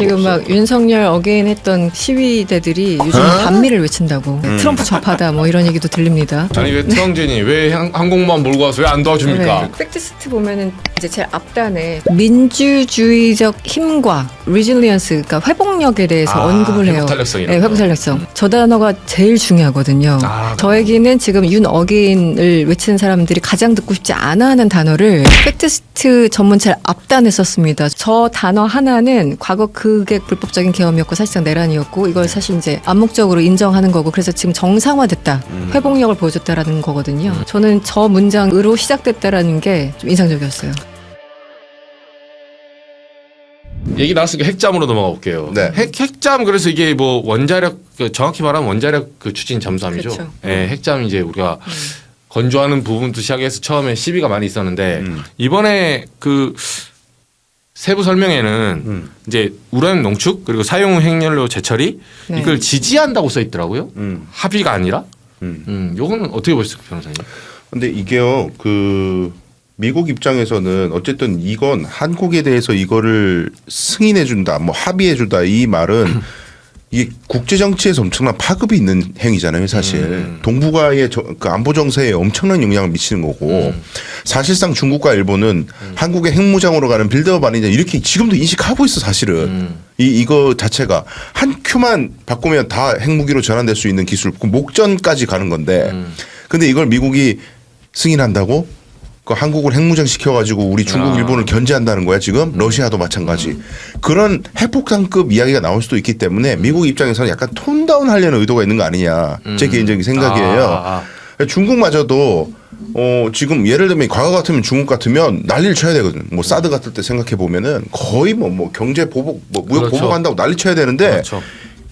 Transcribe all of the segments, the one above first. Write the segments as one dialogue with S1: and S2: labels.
S1: 지금
S2: 없어.
S1: 막 윤석열 어게인 했던 시위대들이 요즘 반미를 외친다고. 트럼프 좌파다 뭐 이런 얘기도 들립니다.
S3: 아니 왜 트럼진이 왜 항공모함 몰고 와서 왜 안 도와줍니까?
S1: 네. 팩트시트 보면은 이제 제일 앞단에 민주주의적 힘과 리질리언스, 그러니까 회복력에 대해서 언급을 해요.
S3: 회복 탄력성이라고.
S1: 네, 회복 탄력성. 저 단어가 제일 중요하거든요.
S3: 아,
S1: 저에게는 지금 윤 어게인을 외치는 사람들이 가장 듣고 싶지 않아 하는 단어를 팩트시트 전문 제일 앞단에 썼습니다. 저 단어 하나는 과거 그게 불법적인 계엄이었고 사실상 내란이었고 이걸 사실 이제 암묵적으로 인정하는 거고 그래서 지금 정상화됐다. 회복력을 보여줬다라는 거거든요. 저는 저 문장으로 시작됐다라는 게 좀 인상적이었어요.
S3: 얘기 나왔으니까 핵잠으로 넘어가 볼게요.
S2: 네.
S3: 핵잠 그래서 이게 뭐 원자력 정확히 말하면 원자력 그 추진 잠수함이죠.
S1: 그렇죠.
S3: 예, 핵잠 이제 우리가 건조하는 부분도 시작해서 처음에 시비가 많이 있었는데 이번에 그 세부 설명에는 이제 우라늄 농축 그리고 사용 핵연료 재처리
S1: 네.
S3: 이걸 지지한다고 써 있더라고요. 합의가 아니라. 요거는 어떻게 보셨어요, 변호사님?
S2: 근데 이게요, 미국 입장에서는 어쨌든 이건 한국에 대해서 이거를 승인해준다, 뭐 합의해준다 이 말은 이게 국제 정치에서 엄청난 파급이 있는 행위잖아요, 사실. 동북아의 그 안보 정세에 엄청난 영향을 미치는 거고 사실상 중국과 일본은 한국의 핵무장으로 가는 빌드업 아니냐 이렇게 지금도 인식하고 있어, 사실은. 이거 자체가 한 큐만 바꾸면 다 핵무기로 전환될 수 있는 기술, 그 목전까지 가는 건데 근데 이걸 미국이 승인한다고? 그 한국을 핵무장 시켜가지고 우리 중국, 일본을 견제한다는 거야 지금. 러시아도 마찬가지. 그런 핵폭탄급 이야기가 나올 수도 있기 때문에 미국 입장에서는 약간 톤다운 하려는 의도가 있는 거 아니냐. 제 개인적인 생각이에요. 중국마저도 지금 예를 들면 과거 같으면 중국 같으면 난리를 쳐야 되거든. 뭐 사드 같을 때 생각해 보면은 거의 뭐 경제 보복, 뭐 무역
S3: 그렇죠.
S2: 보복한다고 난리 쳐야 되는데
S3: 그렇죠.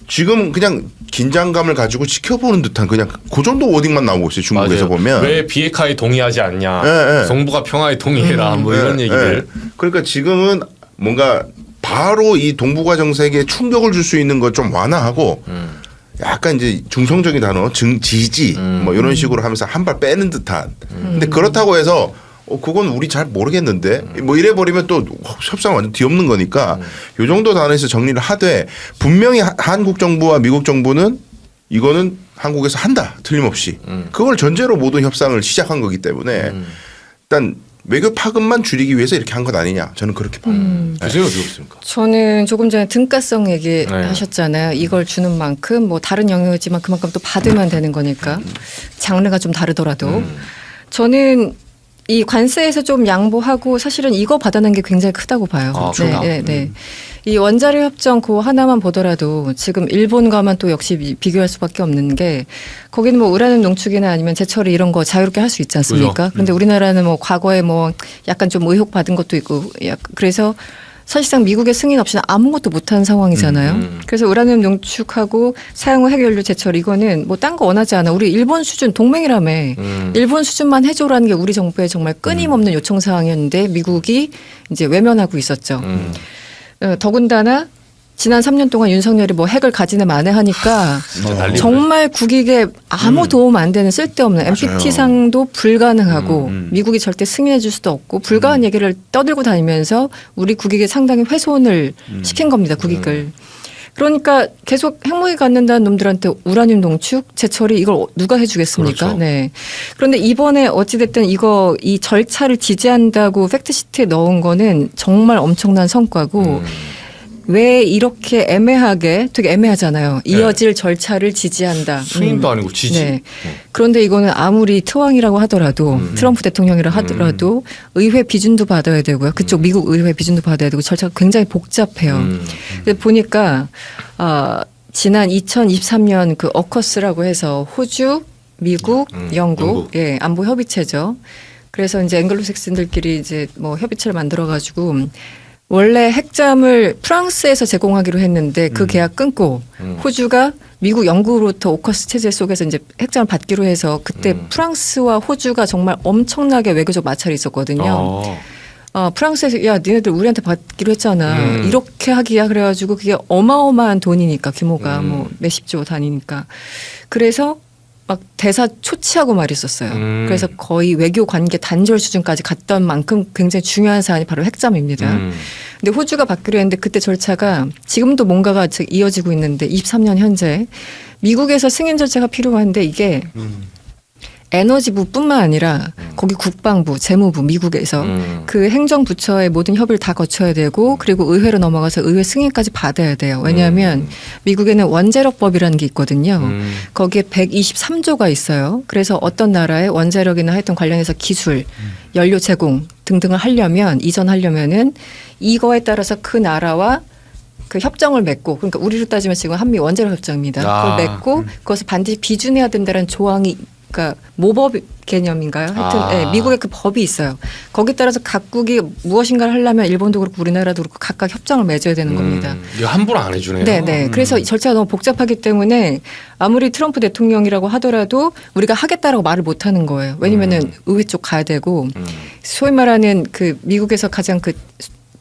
S2: 지금 그냥 긴장감을 가지고 지켜보는 듯한 그냥 그 정도 워딩만 나오고 있어요. 중국에서
S3: 맞아요.
S2: 보면.
S3: 왜 비핵화에 동의하지 않냐.
S2: 네.
S3: 정부가 평화에 동의해라. 뭐 이런 얘기들.
S2: 그러니까 지금은 뭔가 바로 이 동북아 정세계에 충격을 줄 수 있는 걸 좀 완화하고 약간 이제 중성적인 단어, 지지 뭐 이런 식으로 하면서 한 발 빼는 듯한. 근데 그렇다고 해서 그건 우리 잘 모르겠는데 뭐 이래 버리면 또 협상 완전 뒤엎는 거니까 요 정도 단어에서 정리를 하되 분명히 한국 정부와 미국 정부는 이거는 한국에서 한다, 틀림없이. 그걸 전제로 모든 협상을 시작한 거기 때문에 일단 외교 파급만 줄이기 위해서 이렇게 한 것 아니냐, 저는 그렇게 봐요.
S3: 교수님 어떻게 보십니까?
S1: 저는 조금 전에 등가성
S3: 네.
S1: 얘기하셨잖아요. 이걸 주는 만큼 뭐 다른 영역이지만 그만큼 또 받으면 되는 거니까 장르가 좀 다르더라도 저는 이 관세에서 좀 양보하고 사실은 이거 받아낸 게 굉장히 크다고 봐요. 네. 이 원자력 협정 그 하나만 보더라도 지금 일본과만 또 역시 비교할 수밖에 없는 게 거기는 뭐 우라늄 농축이나 아니면 재처리 이런 거 자유롭게 할 수 있지 않습니까? 그런데 우리나라는 뭐 과거에 뭐 약간 좀 의혹 받은 것도 있고 그래서 사실상 미국의 승인 없이는 아무것도 못한 상황이잖아요. 그래서 우라늄 농축하고 사용 후 핵연료 재처리 이거는 뭐 딴 거 원하지 않아. 우리 일본 수준 동맹이라며. 일본 수준만 해줘라는 게 우리 정부의 정말 끊임없는 요청 사항이었는데 미국이 이제 외면하고 있었죠. 더군다나 지난 3년 동안 윤석열이 뭐 핵을 가지네 마네 하니까 정말 국익에 아무 도움 안 되는 쓸데없는 NPT상도 불가능하고 미국이 절대 승인해 줄 수도 없고 불가한 얘기를 떠들고 다니면서 우리 국익에 상당히 훼손을 시킨 겁니다. 국익을. 그러니까 계속 핵무기 갖는다는 놈들한테 우라늄 농축, 재처리 이걸 누가 해주겠습니까?
S3: 그렇죠.
S1: 네. 그런데 이번에 어찌됐든 이 절차를 지지한다고 팩트시트에 넣은 거는 정말 엄청난 성과고 왜 이렇게 애매하게 되게 애매하잖아요. 이어질 절차를 지지한다.
S3: 승인도 아니고 지지.
S1: 네. 그런데 이거는 아무리 트왕이라고 하더라도 트럼프 대통령이라 하더라도 의회 비준도 받아야 되고요. 그쪽 미국 의회 비준도 받아야 되고 절차가 굉장히 복잡해요. 근데 보니까 지난 2023년 그 어커스라고 해서 호주, 미국, 영국 예, 안보 협의체죠. 그래서 이제 앵글로색슨들끼리 이제 뭐 협의체를 만들어 가지고 원래 핵잠을 프랑스에서 제공하기로 했는데 그 계약 끊고 호주가 미국, 영국으로부터 오커스 체제 속에서 이제 핵잠을 받기로 해서 그때 프랑스와 호주가 정말 엄청나게 외교적 마찰이 있었거든요. 프랑스에서 야 니네들 우리한테 받기로 했잖아. 이렇게 하기야 그래가지고 그게 어마어마한 돈이니까 규모가 뭐 몇십 조 단위니까. 그래서 막 대사 초치하고 말했었어요. 그래서 거의 외교 관계 단절 수준까지 갔던 만큼 굉장히 중요한 사안이 바로 핵잠입니다. 근데 호주가 받기로 했는데 그때 절차가 지금도 뭔가가 이어지고 있는데 23년 현재 미국에서 승인 절차가 필요한데 이게 에너지부뿐만 아니라 거기 국방부, 재무부, 미국에서 그 행정부처의 모든 협의를 다 거쳐야 되고 그리고 의회로 넘어가서 의회 승인까지 받아야 돼요. 왜냐하면 미국에는 원자력법이라는 게 있거든요. 거기에 123조가 있어요. 그래서 어떤 나라의 원자력이나 하여튼 관련해서 기술, 연료 제공 등등을 하려면 이전하려면은 이거에 따라서 그 나라와 그 협정을 맺고 그러니까 우리로 따지면 지금 한미 원자력 협정입니다. 그걸 맺고 그것을 반드시 비준해야 된다는 조항이 그러니까 모법 개념인가요? 하여튼 네, 미국의 그 법이 있어요. 거기에 따라서 각국이 무엇인가를 하려면 일본도 그렇고 우리나라도 그렇고 각각 협정을 맺어야 되는 겁니다.
S3: 이거 함부로 안 해주네요.
S1: 네. 그래서 이 절차가 너무 복잡하기 때문에 아무리 트럼프 대통령이라고 하더라도 우리가 하겠다라고 말을 못 하는 거예요. 왜냐면은 의회 쪽 가야 되고 소위 말하는 그 미국에서 가장 그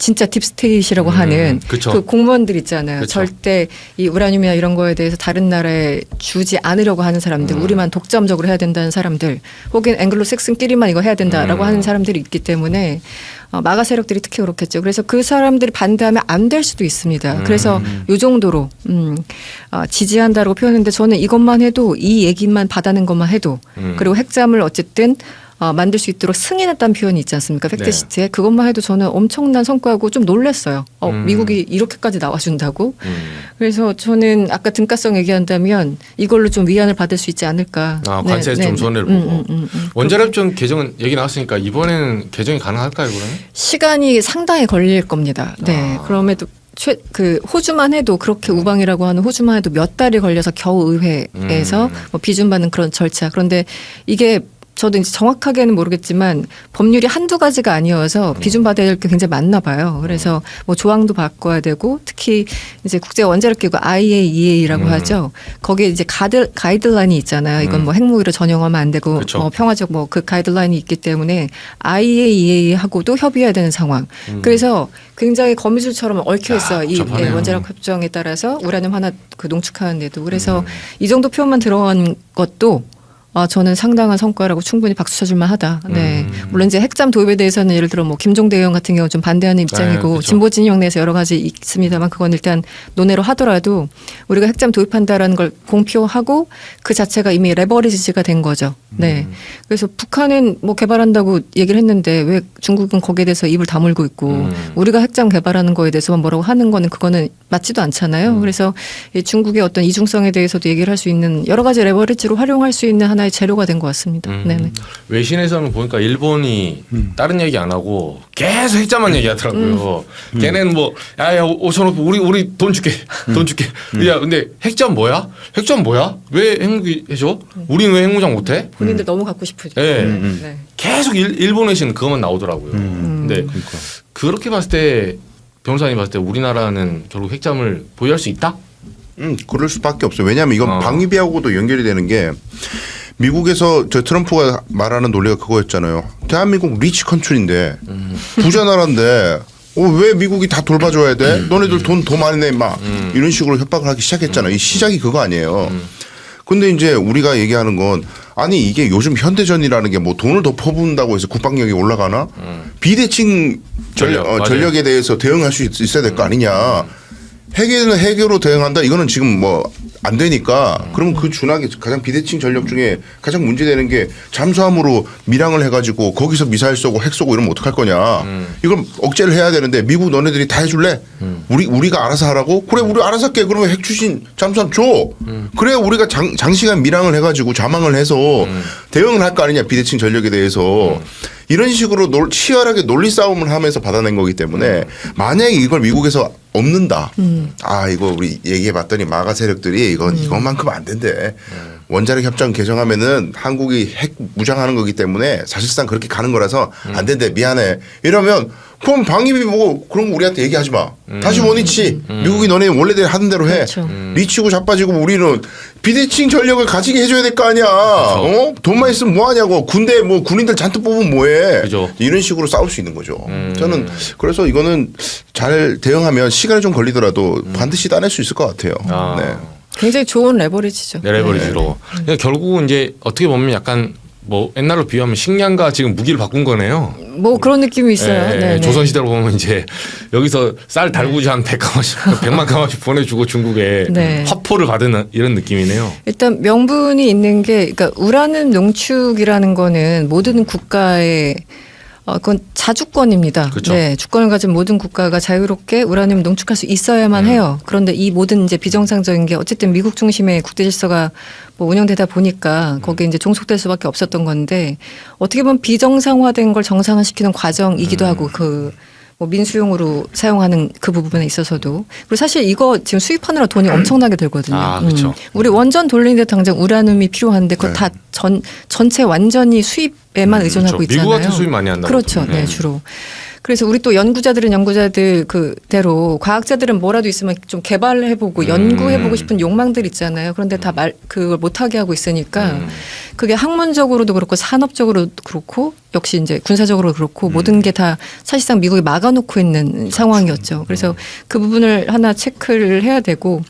S1: 진짜 딥스테이트라고 하는
S3: 그쵸.
S1: 그 공무원들 있잖아요.
S3: 그쵸.
S1: 절대 이 우라늄이나 이런 거에 대해서 다른 나라에 주지 않으려고 하는 사람들, 우리만 독점적으로 해야 된다는 사람들, 혹은 앵글로색슨끼리만 이거 해야 된다라고 하는 사람들이 있기 때문에 마가 세력들이 특히 그렇겠죠. 그래서 그 사람들이 반대하면 안 될 수도 있습니다. 그래서 이 정도로 지지한다라고 표현했는데 저는 이것만 해도 이 얘기만 받아낸 것만 해도 그리고 핵잠을 어쨌든 만들 수 있도록 승인했다는 표현이 있지 않습니까? 팩트시트에. 그것만 해도 저는 엄청난 성과고 좀 놀랐어요. 미국이 이렇게까지 나와준다고. 그래서 저는 아까 등가성 얘기한다면 이걸로 좀 위안을 받을 수 있지 않을까.
S3: 관세에서 좀 손해를 보고. 원자력협정 개정 얘기 나왔으니까 이번에는 개정이 가능할까요, 그러면?
S1: 시간이 상당히 걸릴 겁니다. 네. 그럼에도 그 호주만 해도 그렇게 우방이라고 하는 호주만 해도 몇 달이 걸려서 겨우 의회에서 뭐 비준받는 그런 절차. 그런데 이게 저도 이제 정확하게는 모르겠지만 법률이 한두 가지가 아니어서 비준받아야 될 게 굉장히 많나 봐요. 그래서 뭐 조항도 바꿔야 되고 특히 이제 국제 원자력 기구 IAEA라고 하죠. 거기에 이제 가이드라인이 있잖아요. 이건 뭐 핵무기로 전용하면 안 되고 뭐 평화적 뭐 그 가이드라인이 있기 때문에 IAEA하고도 협의해야 되는 상황. 그래서 굉장히 거미줄처럼 얽혀 있어요. 이 원자력 협정에 따라서 우라늄 하나 그 농축하는데도. 그래서 이 정도 표현만 들어간 것도 저는 상당한 성과라고 충분히 박수 쳐줄 만하다. 네. 물론 이제 핵잠 도입에 대해서는 예를 들어 뭐 김종대 의원 같은 경우 좀 반대하는 입장이고
S3: 그렇죠.
S1: 진보 진영 내에서 여러 가지 있습니다만 그건 일단 논의로 하더라도 우리가 핵잠 도입한다라는 걸 공표하고 그 자체가 이미 레버리지가 된 거죠. 네. 그래서 북한은 뭐 개발한다고 얘기를 했는데 왜 중국은 거기에 대해서 입을 다물고 있고 우리가 핵잠 개발하는 거에 대해서만 뭐라고 하는 거는 그거는 맞지도 않잖아요. 그래서 이 중국의 어떤 이중성에 대해서도 얘기를 할 수 있는 여러 가지 레버리지로 활용할 수 있는 하나의 재료가 된 것 같습니다. 네네.
S3: 외신에서는 보니까 일본이 다른 얘기 안 하고 계속 핵잠만 얘기하더라고요. 걔네는 뭐 야야 5,500 우리 돈 줄게 돈 줄게. 야 근데 핵잠 뭐야? 핵잠 뭐야? 왜 핵무기 해줘? 우리는 왜 핵무장 못해?
S1: 본인들 너무 갖고 싶으죠.
S3: 네.
S1: 네.
S3: 계속 일본 외신 그것만 나오더라고요. 근데 그렇게 봤을 때 변호사님 봤을 때 우리나라는 결국 핵잠을 보유할 수 있다?
S2: 그럴 수밖에 없어요. 왜냐하면 이건 방위비하고도 연결이 되는 게 미국에서 저 트럼프가 말하는 논리가 그거였잖아요. 대한민국 리치 컨트리인데 부자 나라인데 왜 미국이 다 돌봐줘야 돼? 너네들 돈 더 많이 내 막 이런 식으로 협박을 하기 시작했잖아요. 이 시작이 그거 아니에요. 근데 이제 우리가 얘기하는 건 아니 이게 요즘 현대전이라는 게 뭐 돈을 더 퍼붓는다고 해서 국방력이 올라가나? 비대칭 전력에 대해서 대응할 수 있어야 될 거 아니냐. 핵에는 핵으로 대응한다. 이거는 지금 뭐 안 되니까 그러면 그 준하게 가장 비대칭 전력 중에 가장 문제되는 게 잠수함으로 밀항을 해가지고 거기서 미사일 쏘고 핵 쏘고 이러면 어떡할 거냐. 이걸 억제를 해야 되는데 미국 너네들이 다 해줄래? 우리가 알아서 하라고? 그래 우리 알아서 할게. 그러면 핵 추진 잠수함 줘. 그래 우리가 장시간 밀항을 해가지고 자망을 해서 대응을 할 거 아니냐. 비대칭 전력에 대해서. 이런 식으로 치열하게 논리 싸움을 하면서 받아낸 거기 때문에 만약에 이걸 미국에서 없는다. 이거 우리 얘기해봤더니 마가 세력들이 이것만큼 안 된대. 원자력 협정 개정하면은 한국이 핵 무장하는 거기 때문에 사실상 그렇게 가는 거라서 안 된대. 미안해. 이러면 그럼 방위비 보고 그런 거 우리한테 얘기하지 마. 다시 원위치. 미국이 너네 원래대로 하던 대로 해.
S1: 그렇죠.
S2: 리치고 자빠지고 우리는 비대칭 전력을 가지게 해줘야 될 거 아니야. 돈만 있으면 뭐 하냐고. 군대 뭐 군인들 잔뜩 뽑으면 뭐해.
S3: 그죠.
S2: 이런 식으로 싸울 수 있는 거죠. 저는 그래서 이거는 잘 대응하면 시간이 좀 걸리더라도 반드시 따낼 수 있을 것 같아요. 네.
S1: 굉장히 좋은 레버리지죠.
S3: 네, 레버리지로. 그러니까 결국은 이제 어떻게 보면 약간 뭐 옛날로 비하면 식량과 지금 무기를 바꾼 거네요.
S1: 뭐 그런 느낌이 있어요.
S3: 네,
S1: 네,
S3: 조선 시대로 보면 이제 여기서 쌀 달구지 한 100만 가마씩 보내주고 중국에
S1: 네.
S3: 화포를 받은 이런 느낌이네요.
S1: 일단 명분이 있는 게, 그러니까 우라늄 농축이라는 거는 모든 국가의 그건 자주권입니다.
S3: 그렇죠.
S1: 네, 주권을 가진 모든 국가가 자유롭게 우라늄 농축할 수 있어야만 해요. 그런데 이 모든 이제 비정상적인 게 어쨌든 미국 중심의 국제 질서가 뭐 운영되다 보니까 거기에 이제 종속될 수밖에 없었던 건데 어떻게 보면 비정상화된 걸 정상화시키는 과정이기도 하고 뭐 민수용으로 사용하는 그 부분에 있어서도 그리고 사실 이거 지금 수입하느라 돈이 엄청나게 들거든요.
S3: 아, 그렇죠.
S1: 우리 원전 돌리는데 당장 우라늄이 필요한데 그거 다 전체 완전히 수입에만 의존하고
S3: 그렇죠.
S1: 있잖아요.
S3: 미국 같은 수입 많이 한다고.
S1: 그렇죠. 네, 주로. 그래서 우리 또 연구자들은 연구자들 그대로 과학자들은 뭐라도 있으면 좀 개발해보고 연구해보고 싶은 욕망들 있잖아요. 그런데 다 그걸 못하게 하고 있으니까 그게 학문적으로도 그렇고 산업적으로도 그렇고 역시 이제 군사적으로 그렇고 모든 게 다 사실상 미국이 막아놓고 있는 상황이었죠. 그래서 그 부분을 하나 체크를 해야 되고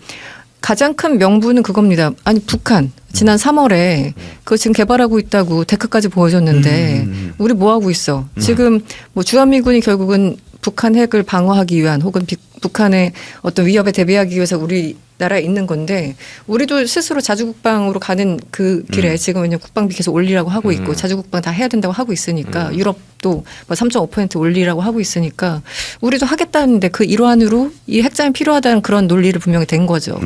S1: 가장 큰 명분은 그겁니다. 아니 북한 지난 3월에 그거 지금 개발하고 있다고 데크까지 보여줬는데 우리 뭐 하고 있어? 지금 뭐 주한미군이 결국은 북한 핵을 방어하기 위한 혹은 북한의 어떤 위협에 대비하기 위해서 우리나라에 있는 건데 우리도 스스로 자주국방으로 가는 그 길에 지금 그냥 국방비 계속 올리라고 하고 있고 자주국방 다 해야 된다고 하고 있으니까 유럽도 뭐 3.5% 올리라고 하고 있으니까 우리도 하겠다는데 그 일환으로 이 핵잠이 필요하다는 그런 논리를 분명히 된 거죠.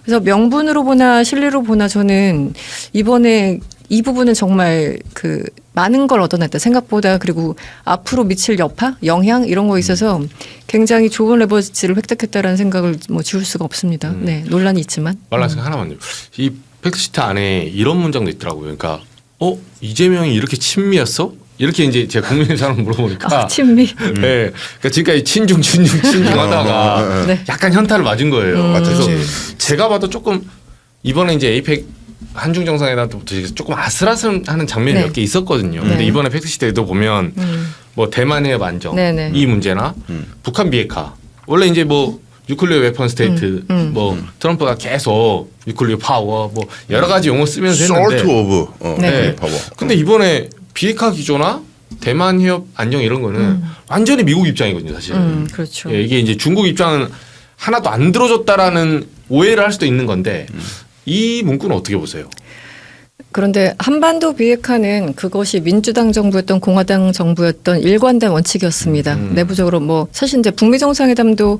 S1: 그래서 명분으로 보나 실리로 보나 저는 이번에 이 부분은 정말 그 많은 걸 얻어냈다 생각보다 그리고 앞으로 미칠 여파, 영향 이런 거에 있어서 굉장히 좋은 레버리지를 획득했다라는 생각을 뭐 지울 수가 없습니다. 네, 논란이 있지만.
S3: 말라스 하나만요. 이 팩트시트 안에 이런 문장도 있더라고요. 그러니까 이재명이 이렇게 친미였어? 이렇게 이제 제가 국민의 사람 물어보니까
S1: 친미.
S3: 네, 그러니까 지금까지 친중 하다가
S1: 네.
S3: 약간 현타를 맞은 거예요. 그래서
S2: 맞았지.
S3: 제가 봐도 조금 이번에 이제 에이펙 한중 정상회담부터 조금 아슬아슬하는 장면이
S1: 네.
S3: 몇 개 있었거든요. 근데
S1: 네.
S3: 이번에 팩트시트에도 보면 뭐 대만 해협 안정
S1: 네네.
S3: 이 문제나 북한 비핵화 원래 이제 뭐 뉴클리어 웨펀 스테이트 뭐 트럼프가 계속 뉴클리어 파워 뭐 여러 가지 용어 쓰면서 했는데
S2: 솔트 오브
S1: 네.
S2: 파워.
S3: 근데 이번에 비핵화 기조나 대만 해협 안정 이런 거는 완전히 미국 입장이거든요, 사실.
S1: 그렇죠.
S3: 예, 이게 이제 중국 입장은 하나도 안 들어줬다라는 오해를 할 수도 있는 건데 이 문구는 어떻게 보세요?
S1: 그런데 한반도 비핵화는 그것이 민주당 정부였던 공화당 정부였던 일관된 원칙이었습니다. 내부적으로 뭐 사실 이제 북미 정상회담도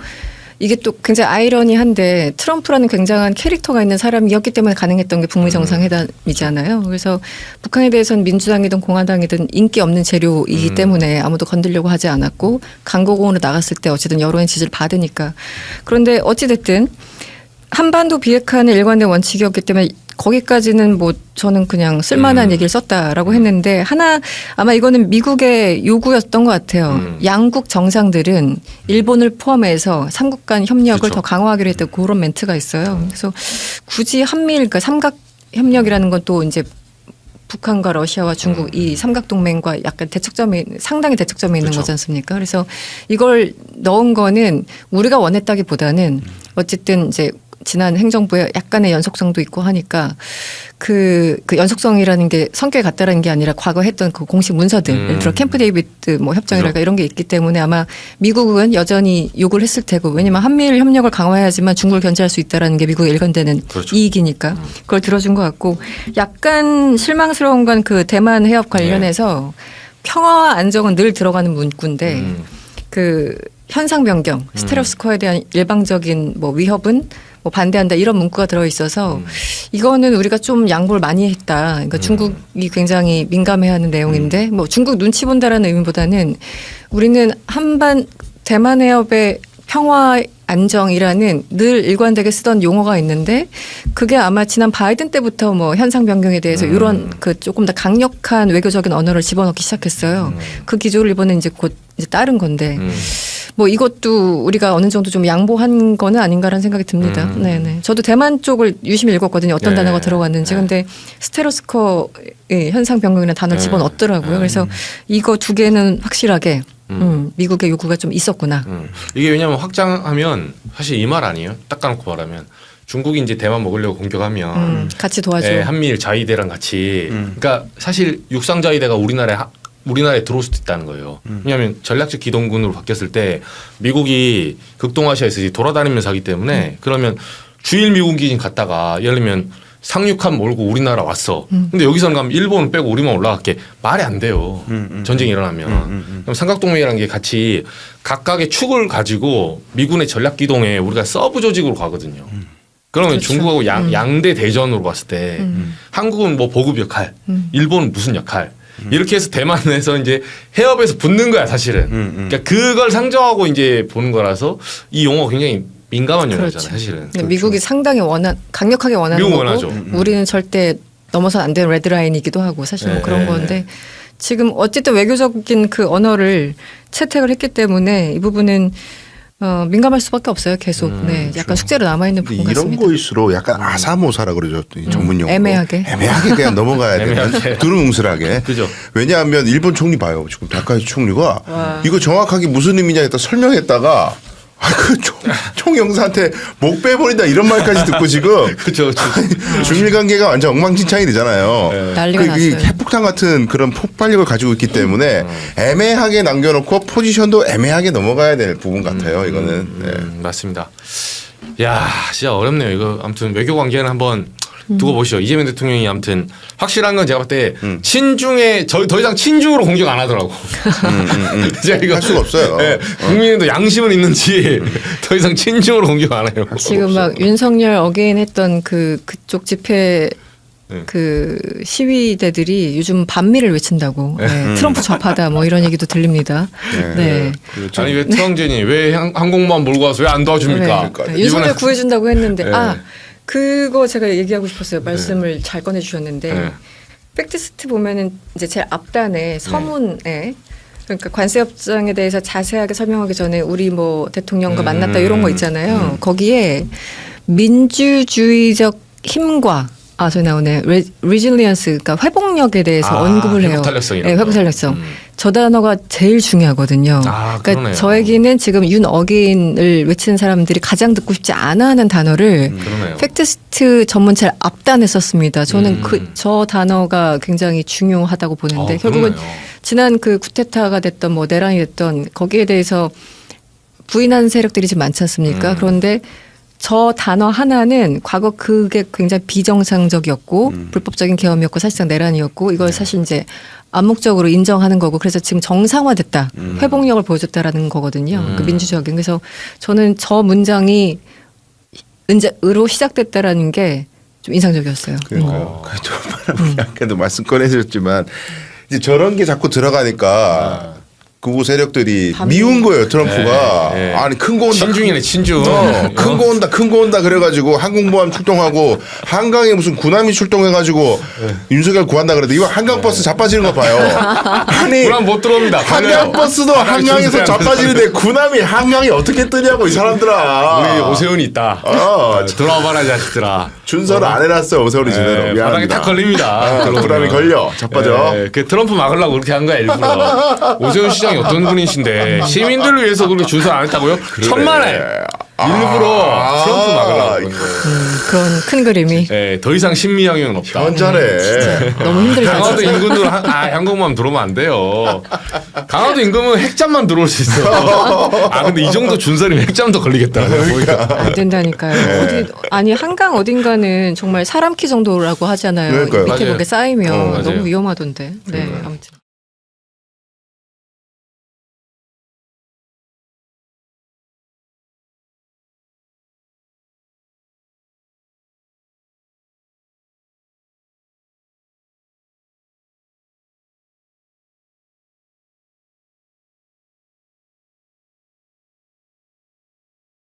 S1: 이게 또 굉장히 아이러니한데 트럼프라는 굉장한 캐릭터가 있는 사람이었기 때문에 가능했던 게 북미 정상회담이잖아요. 그래서 북한에 대해서는 민주당이든 공화당이든 인기 없는 재료이기 때문에 아무도 건들려고 하지 않았고 강거공으로 나갔을 때 어쨌든 여론의 지지를 받으니까. 그런데 어찌됐든 한반도 비핵화는 일관된 원칙이었기 때문에 거기까지는 뭐 저는 그냥 쓸만한 얘기를 썼다라고 했는데 하나 아마 이거는 미국의 요구였던 것 같아요. 양국 정상들은 일본을 포함해서 삼국 간 협력을
S3: 그렇죠.
S1: 더 강화하기로 했던 그런 멘트가 있어요. 그래서 굳이 한미일 그러니까 삼각 협력이라는 건 또 이제 북한과 러시아와 중국 이 삼각동맹과 약간 상당히 대척점에 있는
S3: 그렇죠.
S1: 거지 않습니까? 그래서 이걸 넣은 거는 우리가 원했다기보다는 어쨌든 이제 지난 행정부에 약간의 연속성도 있고 하니까 그 연속성이라는 게 성격이 같다라는 게 아니라 과거 했던 그 공식 문서들 예를 들어 캠프 데이비드 뭐 협정이랄까
S3: 그렇죠.
S1: 이런 게 있기 때문에 아마 미국은 여전히 요구를 했을 테고 왜냐면 한미일 협력을 강화해야지만 중국을 견제할 수 있다라는 게 미국의 일관되는
S3: 그렇죠.
S1: 이익이니까 그걸 들어준 것 같고 약간 실망스러운 건 그 대만 해협 관련해서 평화와 안정은 늘 들어가는 문구인데 그 현상 변경 스테레오스코어에 대한 일방적인 뭐 위협은 뭐 반대한다 이런 문구가 들어 있어서 이거는 우리가 좀 양보를 많이 했다. 그러니까 중국이 굉장히 민감해하는 내용인데 뭐 중국 눈치 본다라는 의미보다는 우리는 대만 해협의 평화 안정이라는 늘 일관되게 쓰던 용어가 있는데 그게 아마 지난 바이든 때부터 뭐 현상 변경에 대해서 이런 그 조금 더 강력한 외교적인 언어를 집어넣기 시작했어요. 그 기조를 이번에 이제 곧 이제 따른 건데 뭐 이것도 우리가 어느 정도 좀 양보한 거는 아닌가라는 생각이 듭니다. 네네. 저도 대만 쪽을 유심히 읽었거든요. 어떤
S3: 네.
S1: 단어가 들어갔는지. 근데 스테레오스코어 현상 변경이라는 단어를 집어넣었더라고요. 그래서 이거 두 개는 확실하게 미국의 요구가 좀 있었구나.
S3: 이게 왜냐하면 확장하면 사실 이 말 아니에요. 딱 까놓고 말하면 중국이 이제 대만 먹으려고 공격하면
S1: 같이 도와줘.
S3: 예, 한미일 자위대랑 같이 그러니까 사실 육상 자위대가 우리나라에 들어올 수도 있다는 거예요. 왜냐하면 전략적 기동군으로 바뀌었을 때 미국이 극동아시아에서 이제 돌아다니면서 하기 때문에 그러면 주일 미군 기진 갔다가 예를 들면 상륙함 몰고 우리나라 왔어. 근데 여기서는 가면 일본은 빼고 우리만 올라갈게 말이 안 돼요. 전쟁이 일어나면. 그럼 삼각동맹이라는 게 같이 각각의 축을 가지고 미군의 전략 기동에 우리가 서브 조직으로 가거든요. 그러면
S1: 그렇죠.
S3: 중국하고 양대 대전으로 봤을 때 한국은 뭐 보급 역할, 일본은 무슨 역할 이렇게 해서 대만에서 이제 해협에서 붙는 거야 사실은. 그러니까 그걸 상정하고 이제 보는 거라서 이 용어가 굉장히 민감한 용어잖아요
S1: 그렇죠.
S3: 사실은.
S1: 근데 미국이 상당히 강력하게 원하는
S3: 미국
S1: 거고
S3: 원하죠.
S1: 우리는 절대 넘어서 안 되는 레드라인이기도 하고 사실 뭐
S3: 네,
S1: 그런
S3: 네,
S1: 건데 지금 어쨌든 외교적인 그 언어를 채택을 했기 때문에 이 부분은 민감할 수밖에 없어요. 계속. 네, 약간 숙제로 남아 있는 부분
S2: 이런
S1: 같습니다.
S2: 거일수록 약간 아사모사라 그러죠. 이 전문 용어.
S1: 애매하게.
S2: 그냥 넘어가야 되는
S3: 애매하게.
S2: 두루뭉술하게.
S3: 그죠.
S2: 왜냐하면 일본 총리 봐요. 지금 다카이치 총리가
S1: 와.
S2: 이거 정확하게 무슨 의미냐 했다 설명했다가 총영사한테 목 빼버린다 이런 말까지 듣고 지금
S3: 그렇죠.
S2: 중일 관계가 완전 엉망진창이 되잖아요.
S1: 난리가
S2: 이
S1: 났어요.
S2: 핵폭탄 같은 그런 폭발력을 가지고 있기 때문에 애매하게 남겨놓고 포지션도 애매하게 넘어가야 될 부분 같아요. 이거는. 네.
S3: 맞습니다. 야, 진짜 어렵네요. 이거 아무튼 외교 관계는 한번 두고 보시죠. 이재명 대통령이 아무튼 확실한 건 제가 봤을 때 친중에 더 이상 친중으로 공격 안 하더라고. 제가 이거
S2: 할 수가 없어요.
S3: 네, 국민에도 양심은 있는지 더 이상 친중으로 공격 안 해요.
S1: 지금 막 윤석열 어게인했던 그쪽 집회
S3: 네.
S1: 그 시위대들이 요즘 반미를 외친다고. 네. 트럼프 좌파다 뭐 이런 얘기도 들립니다. 네.
S2: 그렇죠.
S3: 아니 왜 트럼전이 왜 항공모함 몰고 와서 왜 안 도와줍니까?
S1: 네. 윤석열
S3: 이번에-
S1: 구해준다고 했는데
S3: 네.
S1: 그거 제가 얘기하고 싶었어요. 말씀을 잘 꺼내주셨는데
S3: 네.
S1: 팩트시트 보면은 이제 제일 앞단에 서문에 그러니까 관세협정에 대해서 자세하게 설명하기 전에 우리 뭐 대통령과 만났다 이런 거 있잖아요. 거기에 민주주의적 힘과 저기 나오네. resilience, 그러니까 회복력에 대해서 언급을 해요.
S3: 회복 탄력성 이런
S1: 네, 회복
S3: 거.
S1: 탄력성. 저 단어가 제일 중요하거든요. 그러니까
S3: 그러네요.
S1: 저 얘기는 지금 윤 어게인을 외치는 사람들이 가장 듣고 싶지 않아 하는 단어를
S3: 그러네요.
S1: 팩트시트 전문 제일 앞단에 썼습니다. 저는 저 단어가 굉장히 중요하다고 보는데 결국은
S3: 그러네요.
S1: 지난 그 쿠데타가 됐던 뭐 내란이 됐던 거기에 대해서 부인하는 세력들이 지금 많지 않습니까? 그런데 저 단어 하나는 과거 그게 굉장히 비정상적이었고 불법적인 계엄이었고 사실상 내란이었고 이걸 사실 이제 암묵적으로 인정하는 거고 그래서 지금 정상화됐다. 회복력을 보여줬다라는 거거든요. 그 민주적인. 그래서 저는 저 문장이 은제으로 시작됐다라는 게 좀 인상적이었어요.
S2: 그러니까요. 아까도 말씀 꺼내셨지만 이제 저런 게 자꾸 들어가니까 극우 세력들이 미운 거예요. 트럼프가.
S3: 네, 네.
S2: 아니 큰 거 온다.
S3: 친중이네 친중.
S2: 큰 거 온다. 큰 거 온다. 그래가지고 항공모함 출동하고 한강에 무슨 군함이 출동해가지고 윤석열 구한다 그래도 이거 한강버스 자빠지는 거 봐요. 아니
S3: 군함 못 들어옵니다.
S2: 한강버스도 한강에서 자빠지는데 군함이 한강에 어떻게 뜨냐고 이 사람들아.
S3: 우리 오세훈이 있다. 들어와봐라 자식들아.
S2: 준서를 안 해놨어요. 오세훈이 제대로.
S3: 바닥에
S2: 미안합니다.
S3: 딱 걸립니다.
S2: 군함이 걸려. 자빠져.
S3: 네, 그 트럼프 막으려고 그렇게 한 거야 일부러. 오세훈 시장이 어떤 분이신데 시민들을 위해서 그렇게 준설 안 했다고요? 천만에 일부러 트럼프 막으려고 그런 거예요.
S1: 그런 큰 그림이
S3: 네, 더 이상 신미영역은 없다.
S2: 현자네.
S1: 너무 힘들다.
S3: 강화도
S1: 진짜.
S3: 인근으로 항공모함 들어오면 안 돼요. 강화도 인근은 핵잠만 들어올 수 있어요. 근데 이 정도 준설이면 핵잠도 걸리겠다. 보니까.
S1: 안 된다니까요. 아니 한강 어딘가는 정말 사람 키 정도라고 하잖아요.
S2: 그러니까요.
S1: 밑에
S3: 맞아요.
S1: 그게 쌓이면
S3: 맞아요.
S1: 너무 위험하던데. 네, 아무튼.